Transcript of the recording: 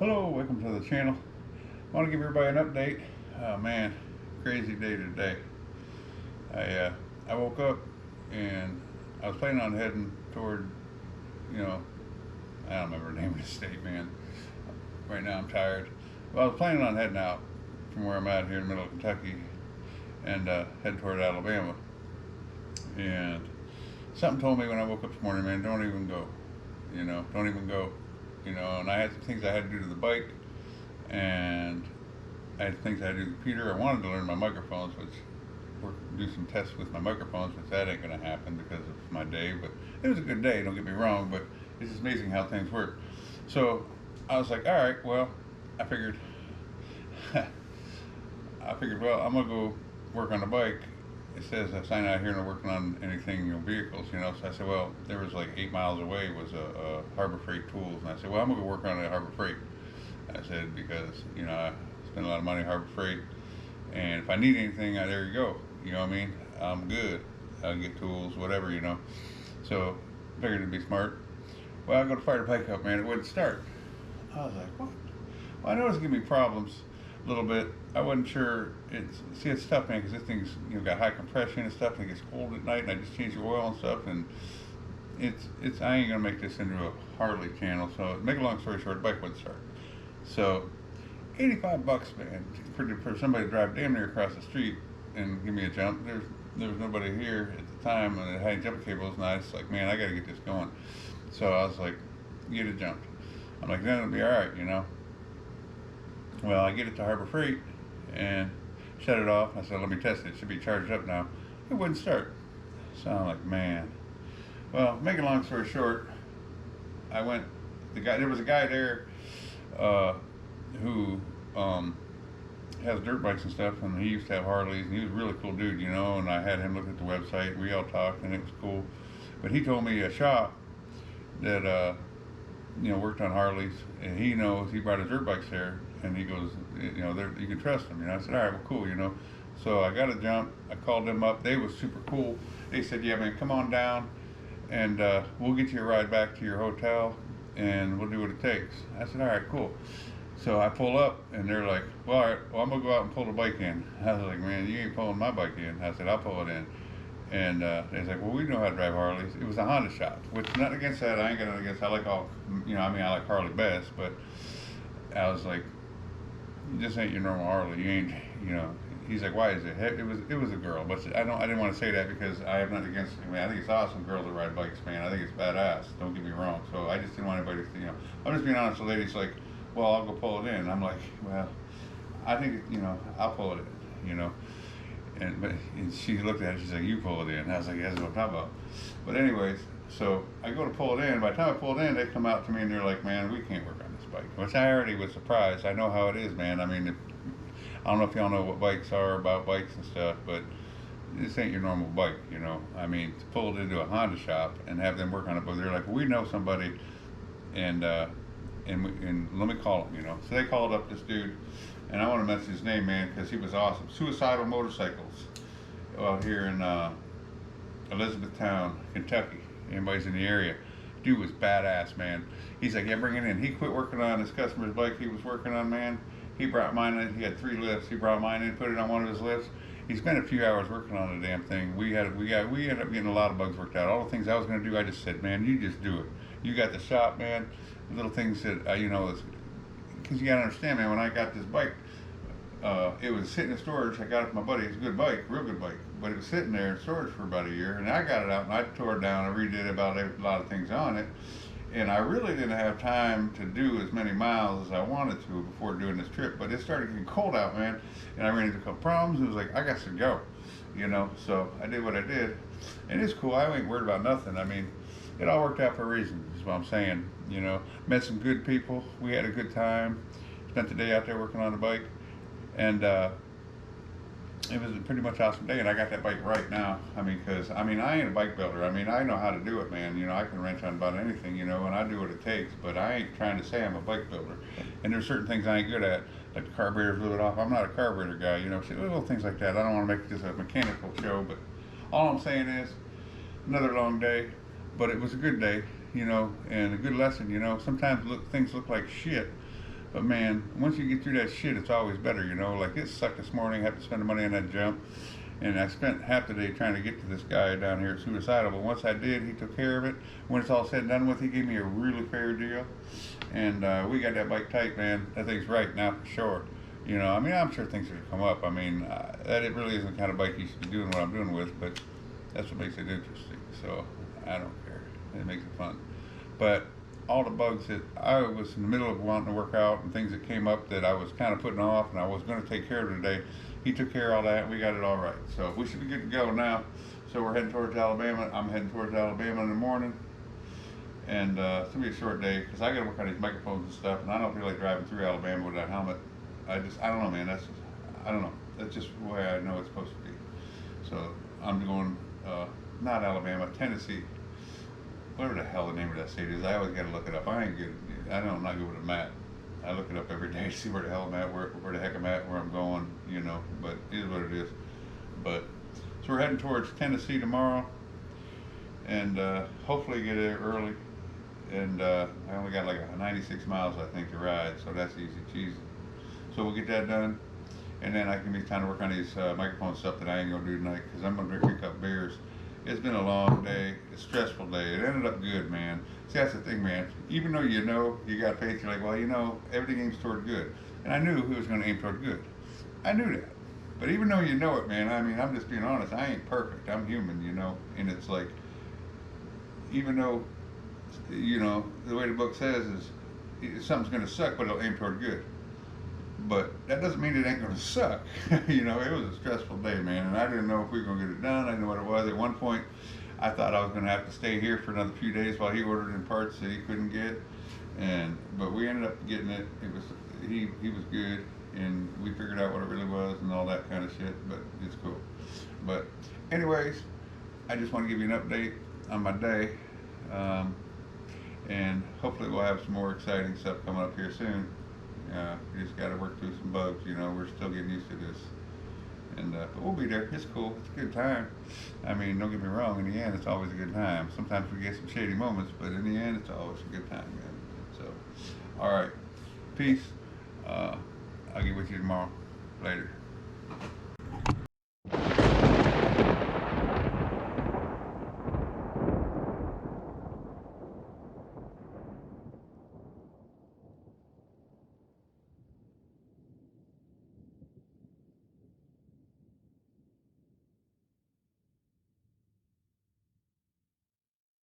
Hello, welcome to the channel. I want to give everybody an update. Oh man, crazy day today. I woke up and I was planning on heading toward, I don't remember the name of the state, man. Right now I'm tired. Well, I was planning on heading out from where I'm at here in the middle of Kentucky and head toward Alabama. And something told me when I woke up this morning, man, don't even go. Don't even go. And I had some things I had to do to the bike, and I had things I had to do to the computer. I wanted to learn my microphones, do some tests with my microphones, which that ain't gonna happen because of my day, but it was a good day, don't get me wrong, but it's just amazing how things work. So I was like, all right, well, I figured, well, I'm gonna go work on the bike. It says a sign out here, not working on anything, vehicles, so I said, well, there was like 8 miles away was a Harbor Freight Tools, and I said, well, I'm gonna go work on a Harbor Freight. I said, because, I spend a lot of money on Harbor Freight, and if I need anything, there you go, I'm good. I'll get tools, whatever, So, figured it'd be smart. Well, I go to fire the bike up, man, it wouldn't start. I was like, what? Well, I know it's giving me problems a little bit. I wasn't sure. It's tough, man, because this thing's got high compression and stuff, and it gets cold at night, and I just changed the oil and stuff, and I ain't gonna make this into a Harley channel. So to make a long story short, the bike wouldn't start. So $85, man, for somebody to drive damn near across the street and give me a jump. There was nobody here at the time, and the high jump cable was nice. Like, man, I gotta get this going. So I was like, get it jumped. I'm like, then it'll be all right, Well, I get it to Harbor Freight and shut it off. I said, let me test it. It should be charged up now. It wouldn't start. So I'm like, man. Well, make a long story short, there was a guy there who has dirt bikes and stuff, and he used to have Harleys, and he was a really cool dude, and I had him look at the website. We all talked, and it was cool. But he told me a shop that, worked on Harleys, and he brought his dirt bikes there, and he goes, you can trust them. I said, all right, well, cool, So I got a jump. I called them up. They was super cool. They said, yeah, man, come on down, and we'll get you a ride back to your hotel, and we'll do what it takes. I said, all right, cool. So I pull up, and they're like, well, all right, well, I'm going to go out and pull the bike in. I was like, man, you ain't pulling my bike in. I said, I'll pull it in. And they was like, well, we know how to drive Harleys. It was a Honda shop, which nothing against that. I ain't got nothing against. I like all, I like Harley best, but I was like, this ain't your normal Harley. You ain't, He's like, why is it? It was a girl, but I didn't want to say that because I have nothing against. I think it's awesome, girls that ride bikes, man. I think it's badass. Don't get me wrong. So I just didn't want anybody to, I'm just being honest. The lady's like, well, I'll go pull it in. I'm like, well, I think, I'll pull it in, And she looked at it, she's like, you pull it in. And I was like, yeah, that's what I'm talking about. But anyways, so I go to pull it in. By the time I pull it in, they come out to me and they're like, man, we can't work on this bike. Which I already was surprised. I know how it is, man. I don't know if y'all know what bikes are about bikes and stuff, but this ain't your normal bike, To pull it into a Honda shop and have them work on it, but they're like, well, we know somebody, and let me call them, So they called up this dude. And I want to mention his name, man, because he was awesome. Suicidal Motorcycles, here in Elizabethtown, Kentucky. Anybody's in the area. Dude was badass, man. He's like, yeah, bring it in. He quit working on his customer's bike he was working on, man. He brought mine in. He had 3 lifts. He brought mine in, put it on one of his lifts. He spent a few hours working on the damn thing. We ended up getting a lot of bugs worked out. All the things I was going to do, I just said, man, you just do it. You got the shop, man. The little things that, because you got to understand, man, when I got this bike, it was sitting in storage. I got it from my buddy. It's a good bike, real good bike. But it was sitting there in storage for about a year. And I got it out and I tore it down. I redid about a lot of things on it. And I really didn't have time to do as many miles as I wanted to before doing this trip. But it started getting cold out, man. And I ran into a couple problems. It was like, I got to go, So I did what I did. And it's cool. I ain't worried about nothing. It all worked out for a reason, is what I'm saying. Met some good people. We had a good time. Spent the day out there working on the bike. And it was a pretty much awesome day, and I got that bike right now. Because I ain't a bike builder. I know how to do it, man. I can wrench on about anything, and I do what it takes. But I ain't trying to say I'm a bike builder. And there's certain things I ain't good at, like the carburetor's a little bit off. I'm not a carburetor guy, so little things like that. I don't want to make this a mechanical show, but all I'm saying is, another long day, but it was a good day, and a good lesson. Sometimes things look like shit, But man, once you get through that shit, it's always better, you know. Like it sucked this morning, I had to spend the money on that jump. And I spent half the day trying to get to this guy down here at Suicidal, but once I did, he took care of it. When it's all said and done with, he gave me a really fair deal. And we got that bike tight, man. That thing's right now for sure. You know, I mean, I'm sure things are gonna come up. I mean, that it really isn't the kind of bike you should be doing what I'm doing with, but that's what makes it interesting. So I don't care. It makes it fun. But all the bugs that I was in the middle of wanting to work out and things that came up that I was kind of putting off and I was going to take care of today, he took care of all that and we got it all right. So we should be good to go now. So we're heading towards Alabama. I'm heading towards Alabama in the morning. And it's going to be a short day because I got to work on these microphones and stuff, and I don't feel like driving through Alabama with that helmet. I don't know, man. I don't know. That's just the way I know it's supposed to be. So I'm going, not Alabama, Tennessee. Whatever the hell the name of that state is. I always got to look it up. I'm not good with a map. I look it up every day to see where the hell I'm at, where the heck I'm at, where I'm going, you know, but it is what it is. But, so we're heading towards Tennessee tomorrow, and hopefully get there early. And I only got like 96 miles, I think, to ride, so that's easy cheesy. So we'll get that done, and then I can be trying to work on these microphone stuff that I ain't gonna do tonight, because I'm gonna pick up beers. It's been a long day, a stressful day. It ended up good, man. See, that's the thing, man. Even though you know you got faith, you're like, well, you know, everything aims toward good. And I knew he was gonna aim toward good. I knew that. But even though you know it, man, I mean, I'm just being honest. I ain't perfect. I'm human, you know. And it's like, even though, you know, the way the book says is something's gonna suck, but it'll aim toward good. But that doesn't mean it ain't gonna suck. You know, it was a stressful day, man, and I didn't know if we were gonna get it done. I didn't know what it was. At one point, I thought I was gonna have to stay here for another few days while he ordered in parts that he couldn't get. But we ended up getting it. He was good, and we figured out what it really was and all that kind of shit. But it's cool. But anyways, I just want to give you an update on my day, and hopefully we'll have some more exciting stuff coming up here soon. We just got to work through some bugs, you know. We're still getting used to this, and but we'll be there. It's cool. It's a good time. I mean, don't get me wrong. In the end, it's always a good time. Sometimes we get some shady moments, but in the end, it's always a good time, man. So, all right, peace. I'll get with you tomorrow. Later.